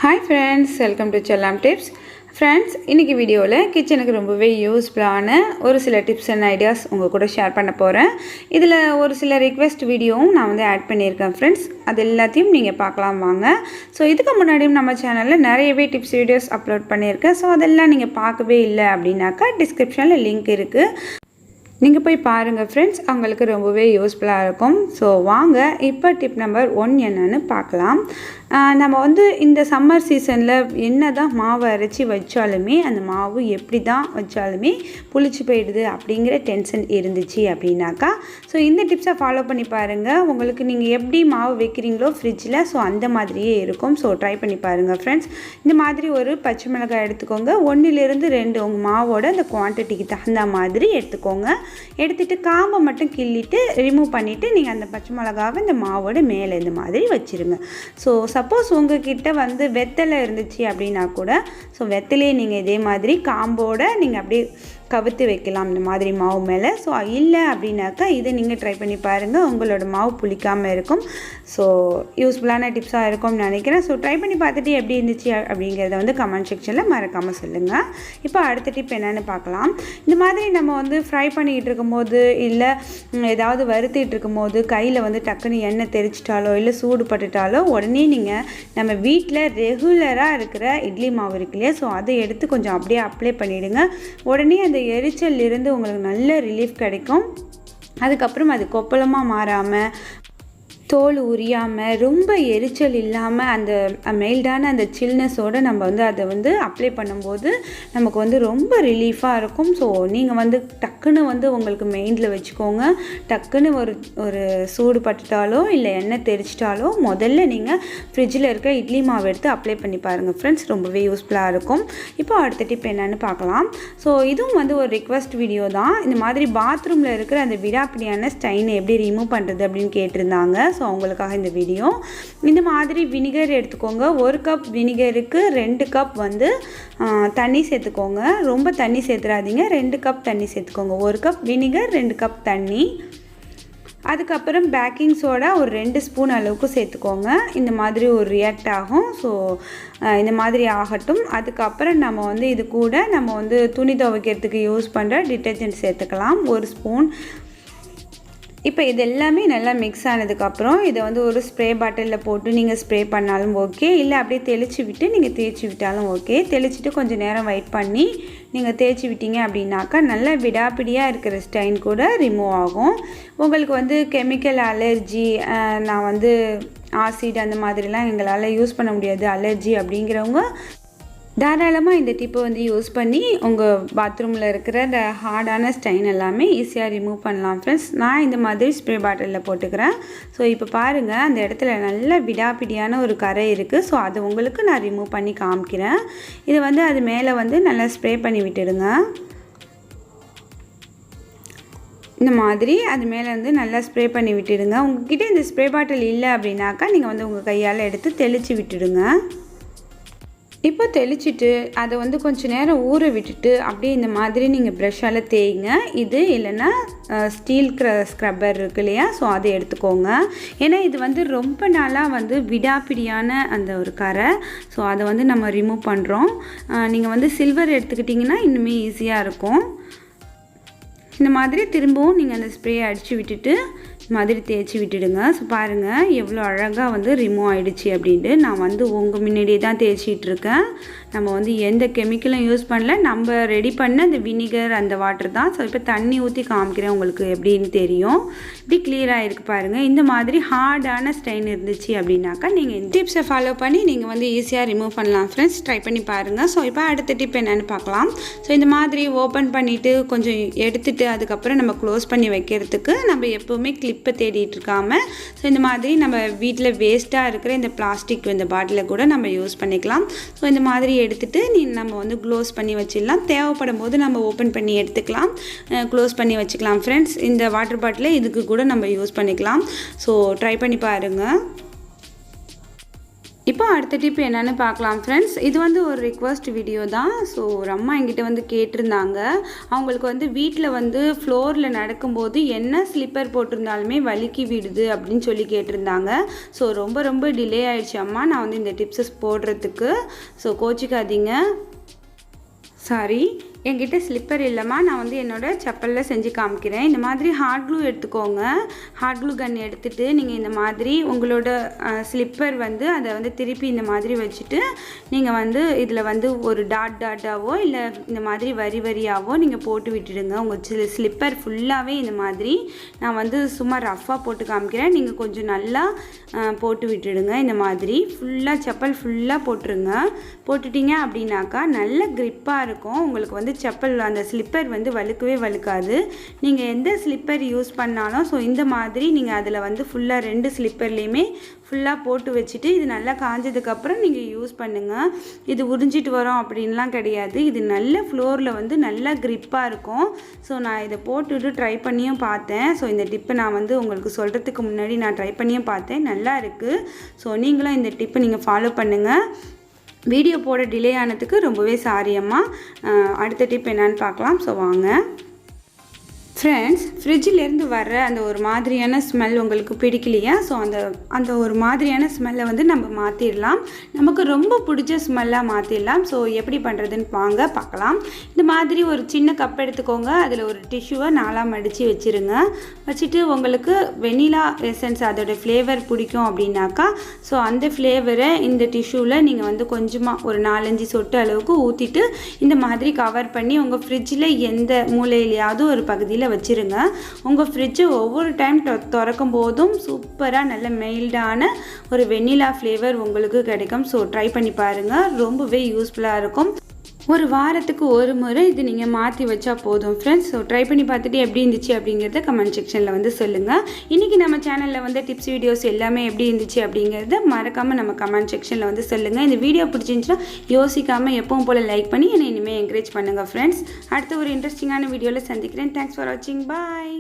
Hi friends, welcome to Chellam tips. Friends, இன்னைக்கு வீடியோல கிச்சனுக்கு ரொம்பவே யூஸ்ஃபுல்லான ஒரு சில டிப்ஸ் அண்ட் ஐடியாஸ் உங்க கூட ஷேர் பண்ண போறேன். இதுல ஒரு சில ரிக்வெஸ்ட் வீடியோவும் நான் வந்து ஆட் பண்ணியிருக்கேன் friends. அது எல்லாத்தையும் நீங்க பார்க்கலாம் வாங்க. சோ இதுக்கு முன்னாடியும் நம்ம சேனல்ல நிறையவே டிப்ஸ் வீடியோஸ் அப்லோட் பண்ணியிருக்கேன். சோ அதெல்லாம் நீங்க பார்க்கவே இல்ல அப்படினாக்கா டிஸ்கிரிப்ஷன்ல லிங்க் இருக்கு. நீங்கள் போய் பாருங்கள் ஃப்ரெண்ட்ஸ், அவங்களுக்கு ரொம்பவே யூஸ்ஃபுல்லாக இருக்கும். ஸோ வாங்க இப்போ டிப் நம்பர் 1 என்னன்னு பார்க்கலாம். நம்ம வந்து இந்த சம்மர் சீசனில் என்ன தான் மாவு அரைச்சி வச்சாலுமே அந்த மாவு எப்படி தான் வச்சாலுமே புளிச்சு போயிடுது அப்படிங்கிற டென்ஷன் இருந்துச்சு அப்படின்னாக்கா ஸோ இந்த டிப்ஸை ஃபாலோ பண்ணி பாருங்கள். உங்களுக்கு நீங்கள் எப்படி மாவு வைக்கிறீங்களோ ஃப்ரிட்ஜில் ஸோ அந்த மாதிரியே இருக்கும். ஸோ ட்ரை பண்ணி பாருங்கள் ஃப்ரெண்ட்ஸ். இந்த மாதிரி ஒரு பச்சை மிளகாய் எடுத்துக்கோங்க. 1லிருந்து 2 உங்கள் மாவோட அந்த குவான்டிட்டிக்கு தகுந்த மாதிரி எடுத்துக்கோங்க. எடுத்துட்டு காம்பை மட்டும் கிள்ளிட்டு ரிமூவ் பண்ணிவிட்டு நீங்கள் அந்த பச்சை மிளகாவை இந்த மாவோட மேலே இந்த மாதிரி வச்சுருங்க. ஸோ சப்போஸ் உங்ககிட்ட வந்து வெத்தலை இருந்துச்சு அப்படின்னா கூட ஸோ வெத்தலையே நீங்கள் இதே மாதிரி காம்போட நீங்கள் அப்படியே கவுத்து வைக்கலாம் இந்த மாதிரி மாவு மேலே. ஸோ இல்லை அப்படின்னாக்கா இதை நீங்கள் ட்ரை பண்ணி பாருங்கள், உங்களோட மாவு புளிக்காமல் இருக்கும். ஸோ யூஸ்ஃபுல்லான டிப்ஸாக இருக்கும்னு நினைக்கிறேன். ஸோ ட்ரை பண்ணி பார்த்துட்டு எப்படி இருந்துச்சு அப்படிங்கிறத வந்து கமெண்ட் செக்ஷனில் மறக்காமல் சொல்லுங்கள். இப்போ அடுத்த டிப் என்னென்னு பார்க்கலாம். இந்த மாதிரி நம்ம வந்து ஃப்ரை பண்ணிக்கிட்டு இருக்கும்போது இல்லை ஏதாவது வறுத்திட்டு இருக்கும்போது கையில் வந்து டக்குன்னு எண்ணெய் தெரிச்சிட்டாலோ இல்லை சூடு பட்டுட்டாலோ உடனே நீங்கள் நம்ம வீட்டில் ரெகுலராக இருக்கிற இட்லி மாவு இருக்கு இல்லையா, ஸோ அதை எடுத்து கொஞ்சம் அப்படியே அப்ளை பண்ணிவிடுங்க. உடனே அந்த எரிச்சல் இருந்து உங்களுக்கு நல்ல ரிலீஃப் கிடைக்கும். அதுக்கப்புறம் அது கொப்பளமாக மாறாமல் தோல் உரியாமல் ரொம்ப எரிச்சல் இல்லாமல் அந்த மைல்டான அந்த சில்னஸோடு நம்ம வந்து அதை வந்து அப்ளை பண்ணும்போது நமக்கு வந்து ரொம்ப ரிலீஃபாக இருக்கும். ஸோ நீங்கள் வந்து டக்குன்னு வந்து உங்களுக்கு மெயினில் வச்சுக்கோங்க. டக்குன்னு ஒரு சூடு பட்டுட்டாலோ இல்லை எண்ணெய் தெரிச்சிட்டாலோ முதல்ல நீங்கள் ஃப்ரிட்ஜில் இருக்க இட்லி மாவு எடுத்து அப்ளை பண்ணி பாருங்கள் ஃப்ரெண்ட்ஸ், ரொம்பவே யூஸ்ஃபுல்லாக இருக்கும். இப்போ அடுத்த டிப் என்னன்னு பார்க்கலாம். ஸோ இதுவும் வந்து ஒரு ரிக்வெஸ்ட் வீடியோ தான். இந்த மாதிரி பாத்ரூமில் இருக்கிற அந்த விடாப்பிடியான ஸ்டைனை எப்படி ரிமூவ் பண்ணுறது அப்படின்னு கேட்டிருந்தாங்க. ஸோ அவங்களுக்காக இந்த வீடியோ. இந்த மாதிரி வினிகர் எடுத்துக்கோங்க. 1 கப் வினிகருக்கு 2 கப் வந்து தண்ணி சேர்த்துக்கோங்க. ரொம்ப தண்ணி சேர்த்துறாதீங்க, 2 கப் தண்ணி சேர்த்துக்கோங்க. 1 கப் வினிகர் 2 கப் தண்ணி. அதுக்கப்புறம் பேக்கிங் சோடா ஒரு 2 ஸ்பூன் அளவுக்கு சேர்த்துக்கோங்க. இந்த மாதிரி ஒரு ரியாக்ட் ஆகும். ஸோ இந்த மாதிரி ஆகட்டும். அதுக்கப்புறம் நம்ம வந்து இது கூட நம்ம வந்து துணி துவைக்கிறதுக்கு யூஸ் பண்ணுற டிட்டர்ஜென்ட் சேர்த்துக்கலாம் 1 ஸ்பூன். இப்போ இது எல்லாமே நல்லா மிக்ஸ் ஆனதுக்கப்புறம் இதை வந்து ஒரு ஸ்ப்ரே பாட்டிலில் போட்டு நீங்கள் ஸ்ப்ரே பண்ணாலும் ஓகே, இல்லை அப்படியே தெளித்து விட்டு நீங்கள் தேய்ச்சி விட்டாலும் ஓகே. தெளிச்சுட்டு கொஞ்சம் நேரம் வெயிட் பண்ணி நீங்கள் தேய்ச்சி விட்டீங்க அப்படின்னாக்கா நல்லா விடாப்பிடியாக இருக்கிற ஸ்டைன் கூட ரிமூவ் ஆகும். உங்களுக்கு வந்து கெமிக்கல் அலர்ஜி, நான் வந்து ஆசிட் அந்த மாதிரிலாம் எங்களால் யூஸ் பண்ண முடியாது அலர்ஜி அப்படிங்கிறவங்க தாராளமாக இந்த டிப்பை வந்து யூஸ் பண்ணி உங்கள் பாத்ரூமில் இருக்கிற இந்த ஹார்டான ஸ்டைன் எல்லாமே ஈஸியாக ரிமூவ் பண்ணலாம் ஃப்ரெண்ட்ஸ். நான் இந்த மாதிரி ஸ்ப்ரே பாட்டிலில் போட்டுக்கிறேன். ஸோ இப்போ பாருங்கள், அந்த இடத்துல நல்ல விடாப்பிடியான ஒரு கரை இருக்குது. ஸோ அதை உங்களுக்கு நான் ரிமூவ் பண்ணி காமிக்கிறேன். இது வந்து அது மேலே வந்து நல்லா ஸ்ப்ரே பண்ணி விட்டுடுங்க. இந்த மாதிரி அது மேலே வந்து நல்லா ஸ்ப்ரே பண்ணி விட்டுடுங்க. உங்ககிட்ட இந்த ஸ்ப்ரே பாட்டில் இல்லை அப்படின்னாக்கா நீங்கள் வந்து உங்கள் கையால் எடுத்து தெளித்து விட்டுடுங்க. இப்போ தெளிச்சுட்டு அதை வந்து கொஞ்சம் நேரம் ஊற விட்டுட்டு அப்படியே இந்த மாதிரி நீங்கள் ப்ரஷ்ஷால் தேய்ங்க. இது இல்லைன்னா ஸ்டீல் ஸ்க்ரப்பர் இருக்கு இல்லையா, ஸோ அதை எடுத்துக்கோங்க. ஏன்னா இது வந்து ரொம்ப நாளாக வந்து விடாப்பிடியான அந்த ஒரு கரை. ஸோ அதை வந்து நம்ம ரிமூவ் பண்ணுறோம். நீங்கள் வந்து சில்வர் எடுத்துக்கிட்டிங்கன்னா இன்னுமே ஈஸியாக இருக்கும். இந்த மாதிரி திரும்பவும் நீங்கள் அந்த ஸ்ப்ரே அடித்து விட்டுட்டு மாதிரி தேய்ச்சி விட்டுடுங்க. ஸோ பாருங்கள் எவ்வளோ அழகாக வந்து ரிமூவ் ஆகிடுச்சு அப்படின்ட்டு. நான் வந்து உங்கள் முன்னாடியே தான் தேய்ச்சிட்ருக்கேன். நம்ம வந்து எந்த கெமிக்கலும் யூஸ் பண்ணல, நம்ம ரெடி பண்ண அந்த வினிகர் அந்த வாட்டர் தான். ஸோ இப்போ தண்ணி ஊற்றி காமிக்கிறேன் உங்களுக்கு எப்படின்னு தெரியும். இப்படி கிளியராக இருக்குது பாருங்கள். இந்த மாதிரி ஹார்டான ஸ்டைன் இருந்துச்சு அப்படின்னாக்கா நீங்கள் இந்த டிப்ஸை ஃபாலோ பண்ணி நீங்கள் வந்து ஈஸியாக ரிமூவ் பண்ணலாம் ஃப்ரெண்ட்ஸ். ட்ரை பண்ணி பாருங்கள். ஸோ இப்போ அடுத்த டிப் என்னென்னு பார்க்கலாம். ஸோ இந்த மாதிரி ஓப்பன் பண்ணிவிட்டு கொஞ்சம் எடுத்துகிட்டு அதுக்கப்புறம் நம்ம க்ளோஸ் பண்ணி வைக்கிறதுக்கு நம்ம எப்போவுமே கிளிப்பை தேடிட்டு இருக்காமல் ஸோ இந்த மாதிரி நம்ம வீட்டில் வேஸ்ட்டாக இருக்கிற இந்த பிளாஸ்டிக் இந்த பாட்டிலை கூட நம்ம யூஸ் பண்ணிக்கலாம். ஸோ இந்த மாதிரி எடுத்துகிட்டு நம்ம வந்து க்ளோஸ் பண்ணி வச்சிடலாம். தேவைப்படும் போது நம்ம ஓப்பன் பண்ணி எடுத்துக்கலாம், க்ளோஸ் பண்ணி வச்சுக்கலாம் ஃப்ரெண்ட்ஸ். இந்த வாட்டர் பாட்டிலை இதுக்கு கூட நம்ம யூஸ் பண்ணிக்கலாம். ஸோ ட்ரை பண்ணி பாருங்கள். இப்போ அடுத்த டிப் என்னென்னு பார்க்கலாம் ஃப்ரெண்ட்ஸ். இது வந்து ஒரு ரிக்வெஸ்ட் வீடியோ தான். ஸோ ஒரு அம்மா என்கிட்ட வந்து கேட்டிருந்தாங்க. அவங்களுக்கு வந்து வீட்டில் வந்து ஃப்ளோரில் நடக்கும்போது என்ன ஸ்லிப்பர் போட்டிருந்தாலுமே வலிக்கி விடுது அப்படின்னு சொல்லி கேட்டிருந்தாங்க. ஸோ ரொம்ப டிலே ஆயிடுச்சு அம்மா நான் வந்து இந்த டிப்ஸஸ் போடுறதுக்கு. ஸோ கோச்சிக்காதீங்க. சாரி, என்கிட்ட ஸ்லிப்பர் இல்லைம்மா, நான் வந்து என்னோடய செப்பலில் செஞ்சு காமிக்கிறேன். இந்த மாதிரி ஹாட் க்ளூ எடுத்துக்கோங்க. ஹாட் க்ளூ கன் எடுத்துகிட்டு நீங்கள் இந்த மாதிரி உங்களோட ஸ்லிப்பர் வந்து அதை வந்து திருப்பி இந்த மாதிரி வச்சுட்டு நீங்கள் வந்து இதில் வந்து ஒரு டாட்டாவோ இல்லை இந்த மாதிரி வரியாவோ நீங்கள் போட்டு விட்டுடுங்க. உங்கள் ஸ்லிப்பர் ஃபுல்லாகவே இந்த மாதிரி நான் வந்து சும்மா ரஃப்பாக போட்டு காமிக்கிறேன். நீங்கள் கொஞ்சம் நல்லா போட்டு விட்டுடுங்க. இந்த மாதிரி ஃபுல்லாக செப்பல் ஃபுல்லாக போட்டுருங்க. போட்டுட்டிங்க அப்படின்னாக்கா நல்ல க்ரிப்பாக இருக்கும். உங்களுக்கு வந்து செப்பல் அந்த ஸ்லிப்பர் வந்து வழுக்காது. நீங்கள் எந்த ஸ்லிப்பர் யூஸ் பண்ணாலும் ஸோ இந்த மாதிரி நீங்கள் அதில் வந்து ஃபுல்லாக 2 ஸ்லிப்பர்லேயுமே ஃபுல்லாக போட்டு வச்சுட்டு இது நல்லா காஞ்சதுக்கப்புறம் நீங்கள் யூஸ் பண்ணுங்கள். இது உறிஞ்சிட்டு வரோம் அப்படின்லாம் கிடையாது. இது நல்ல ஃப்ளோரில் வந்து நல்லா க்ரிப்பாக இருக்கும். ஸோ நான் இதை போட்டுட்டு ட்ரை பண்ணியும் பார்த்தேன். ஸோ இந்த டிப்பை நான் வந்து உங்களுக்கு சொல்கிறதுக்கு முன்னாடி நான் ட்ரை பண்ணியும் பார்த்தேன். நல்லா இருக்குது. ஸோ நீங்களும் இந்த டிப்பை நீங்கள் ஃபாலோ பண்ணுங்கள். வீடியோ போட டிலே ஆனதுக்கு ரொம்பவே சாரி அம்மா. அடுத்த டிப் என்னன்னு பார்க்கலாம். ஸோ வாங்க ஃப்ரெண்ட்ஸ். ஃப்ரிட்ஜிலேருந்து வர்ற அந்த ஒரு மாதிரியான ஸ்மெல் உங்களுக்கு பிடிக்கலையா? ஸோ அந்த ஒரு மாதிரியான ஸ்மெல்லை வந்து நம்ம மாற்றிடலாம். நமக்கு ரொம்ப பிடிச்ச ஸ்மெல்லாக மாற்றிடலாம். ஸோ எப்படி பண்ணுறதுன்னு வாங்க பார்க்கலாம். இந்த மாதிரி ஒரு சின்ன கப் எடுத்துக்கோங்க. அதில் ஒரு டிஷ்யூவை 4ஆக மடித்து வச்சுருங்க. வச்சுட்டு உங்களுக்கு வெனிலா எசன்ஸ் அதோட ஃப்ளேவர் பிடிக்கும் அப்படின்னாக்கா ஸோ அந்த ஃப்ளேவரை இந்த டிஷ்யூவில் நீங்கள் வந்து கொஞ்சமாக ஒரு 4-5 சொட்டு அளவுக்கு ஊற்றிட்டு இந்த மாதிரி கவர் பண்ணி உங்கள் ஃப்ரிட்ஜில் எந்த மூலையிலையாவது ஒரு பகுதியில் வச்சுருங்க. உங்கள் ஃப்ரிட்ஜை ஒவ்வொரு டைம் திறக்கும் போதும் சூப்பராக நல்ல மெயில்டான ஒரு வெண்ணிலா ஃப்ளேவர் உங்களுக்கு கிடைக்கும். ஸோ ட்ரை பண்ணி பாருங்கள். ரொம்பவே யூஸ்ஃபுல்லாக இருக்கும். ஒரு வாரத்துக்கு ஒரு முறை இது நீங்கள் மாற்றி வச்சா போதும் ஃப்ரெண்ட்ஸ். ஸோ ட்ரை பண்ணி பார்த்துட்டு எப்படி இருந்துச்சு அப்படிங்கிறத கமெண்ட் செக்ஷனில் வந்து சொல்லுங்கள். இன்றைக்கி நம்ம சேனலில் வந்து டிப்ஸ் வீடியோஸ் எல்லாமே எப்படி இருந்துச்சு அப்படிங்கிறத மறக்காமல் நம்ம கமெண்ட் செக்ஷனில் வந்து சொல்லுங்கள். இந்த வீடியோ பிடிச்சிருந்துச்சுன்னா யோசிக்காமல் எப்பவும் போல் லைக் பண்ணி என்னை இனிமேல் என்கரேஜ் பண்ணுங்கள் ஃப்ரெண்ட்ஸ். அடுத்த ஒரு இன்ட்ரெஸ்டிங்கான வீடியோவில் சந்திக்கிறேன். தேங்க்ஸ் ஃபார் வாட்சிங். பாய்.